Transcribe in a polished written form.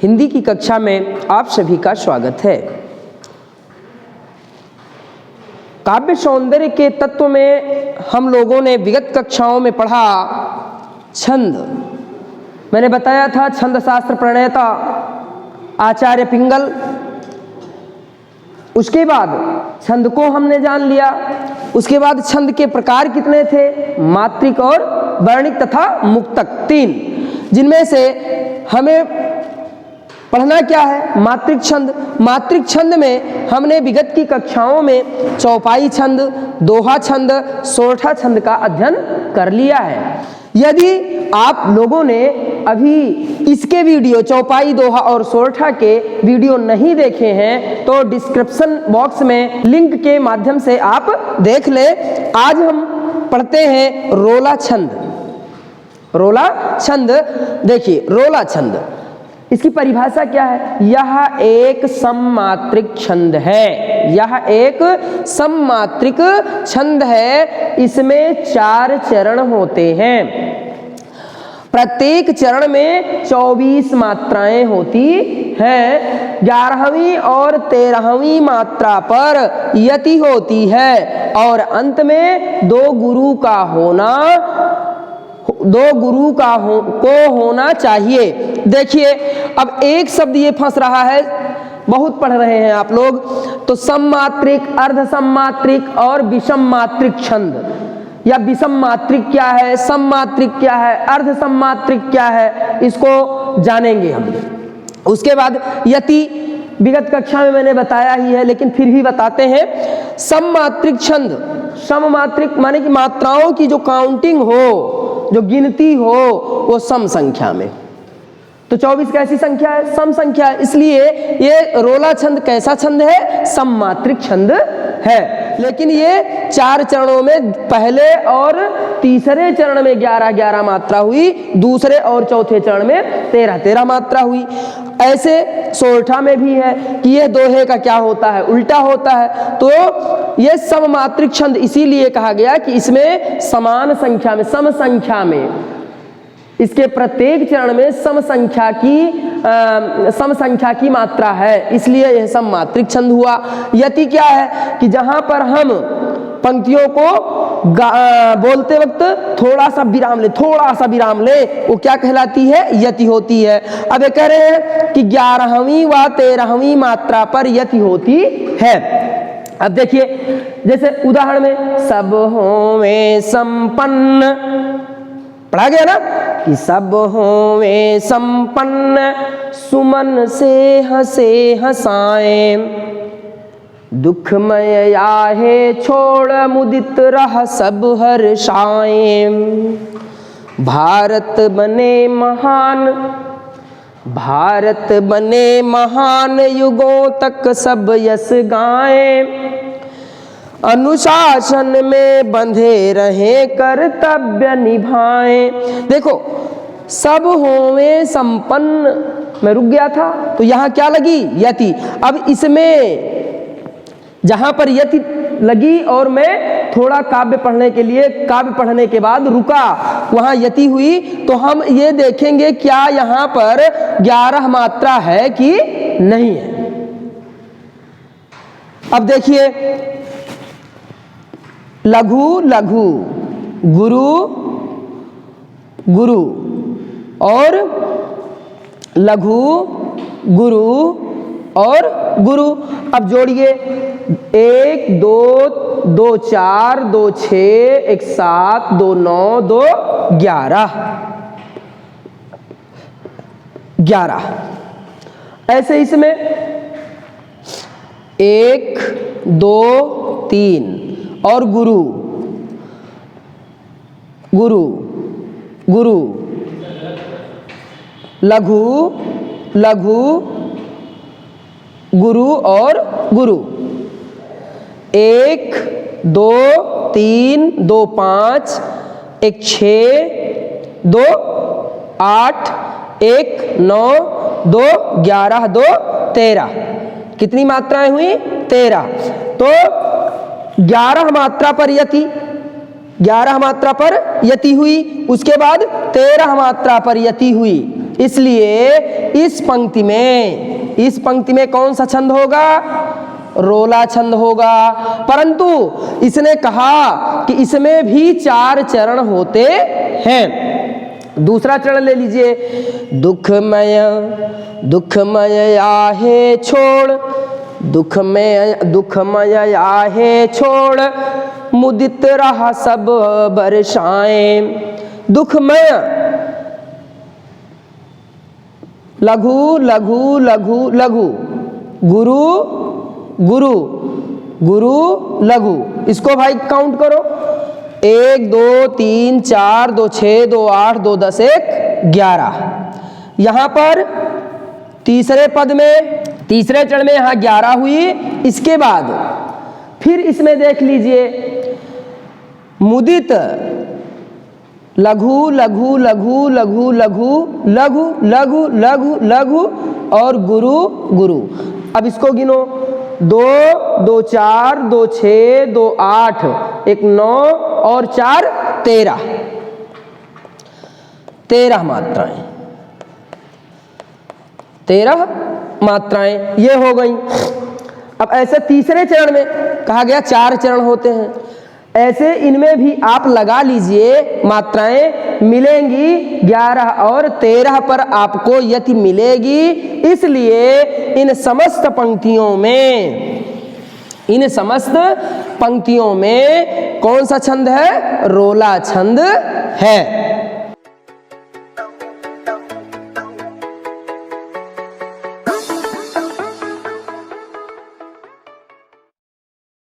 हिंदी की कक्षा में आप सभी का स्वागत है। काव्य सौंदर्य के तत्व में हम लोगों ने विगत कक्षाओं में पढ़ा छंद। मैंने बताया था छंद शास्त्र प्रणेता आचार्य पिंगल। उसके बाद छंद को हमने जान लिया। उसके बाद छंद के प्रकार कितने थे? मात्रिक और वर्णिक तथा मुक्तक, 3, जिनमें से हमें पढ़ना क्या है? मात्रिक छंद। मात्रिक छंद में हमने विगत की कक्षाओं में चौपाई छंद, दोहा छंद, सोरठा छंद का अध्ययन कर लिया है। यदि आप लोगों ने अभी इसके वीडियो चौपाई, दोहा और सोरठा के वीडियो नहीं देखे हैं तो डिस्क्रिप्शन बॉक्स में लिंक के माध्यम से आप देख ले। आज हम पढ़ते हैं रोला छंद। रोला छंद, देखिए रोला छंद, इसकी परिभाषा क्या है? यह एक सममात्रिक छंद है। यह एक सममात्रिक छंद है। इसमें 4 चरण होते हैं। प्रत्येक चरण में 24 मात्राएं होती हैं। 11वीं और 13वीं मात्रा पर यति होती है और अंत में दो गुरु का होना चाहिए। देखिए अब एक शब्द ये फंस रहा है, बहुत पढ़ रहे हैं आप लोग, तो सममात्रिक, अर्ध सममात्रिक और विषम मात्रिक छंद, या विषम मात्रिक क्या है, सममात्रिक क्या है, अर्ध सममात्रिक क्या है, इसको जानेंगे हम। उसके बाद यति विगत कक्षा में मैंने बताया ही है, लेकिन फिर भी बताते हैं। सममात्रिक छंद, सममात्रिक माने कि मात्राओं की जो काउंटिंग हो, जो गिनती हो, वो सम संख्या में। तो 24 कैसी संख्या है? सम संख्या है। इसलिए ये रोला छंद कैसा छंद है? सममात्रिक छंद है। लेकिन ये 4 चरणों में पहले और तीसरे चरण में 11-11 मात्रा हुई, दूसरे और चौथे चरण में 13-13 मात्रा हुई। ऐसे सोरठा में भी है कि ये दोहे का क्या होता है? उल्टा होता है। तो ये सममात्रिक छंद इसीलिए कहा गया कि इसमें समान संख्या में, सम संख्या में, इसके प्रत्येक चरण में सम संख्या की मात्रा है, इसलिए यह सममात्रिक छंद हुआ। यति क्या है? कि जहां पर हम पंक्तियों को बोलते वक्त थोड़ा सा विराम ले, वो क्या कहलाती है? यति होती है। अब ये कह रहे हैं कि 11वीं व 13वीं मात्रा पर यति होती है। अब देखिए जैसे उदाहरण में सब होवे संपन्न, पढ़ा गया ना कि सब होवे संपन्न, सुमन से हंसे हंसाए, दुखमय आहे छोड़ मुदित रह सब हर्षाए, भारत बने महान युगों तक सब यश गाए, अनुशासन में बंधे रहे कर्तव्य निभाएं। देखो सब होवे संपन्न में रुक गया था, तो यहां क्या लगी? यति। अब इसमें जहां पर यति लगी और मैं थोड़ा काव्य पढ़ने के बाद रुका, वहां यति हुई, तो हम ये देखेंगे क्या यहां पर 11 मात्रा है कि नहीं है। अब देखिए लघु लघु, गुरु गुरु और लघु गुरु और गुरु। अब जोड़िए 1 2 2 4 2 6 1 7 2 9 2 11। ऐसे इसमें 1 2 3 और गुरु गुरु गुरु, लघु लघु, गुरु और गुरु। 1 2 3 2 5 1 6 2 8 1 9 2 11 2 13। कितनी मात्राएं हुई? 13। तो 11 मात्रा पर यति, 11 मात्रा पर यति हुई, उसके बाद 13 मात्रा पर यति हुई, इसलिए इस पंक्ति में कौन सा छंद होगा? रोला छंद होगा। परंतु इसने कहा कि इसमें भी 4 चरण होते हैं। दूसरा चरण ले लीजिए, दुखमय आहे छोड़, दुखमय आहे छोड़, मुदित रहा सब बरसाएं। दुखमय, लघु लघु लघु लघु, गुरु गुरु गुरु लघु। इसको भाई काउंट करो, 1 2 3 4 2 6 2 8 2 10 1 11। यहां पर तीसरे पद में, तीसरे चरण में यहां 11 हुई। इसके बाद फिर इसमें देख लीजिए, मुदित, लघु लघु लघु लघु लघु लघु लघु लघु लघु और गुरु गुरु। अब इसको गिनो, 2 2 4 2 6 2 8 1 9 और 4 13, 13 मात्राएं, 13 मात्राएं ये हो गई। अब ऐसे तीसरे चरण में कहा गया 4 चरण होते हैं, ऐसे इनमें भी आप लगा लीजिए, मात्राएं मिलेंगी 11 और 13 पर आपको यति मिलेगी। इसलिए इन समस्त पंक्तियों में कौन सा छंद है? रोला छंद है।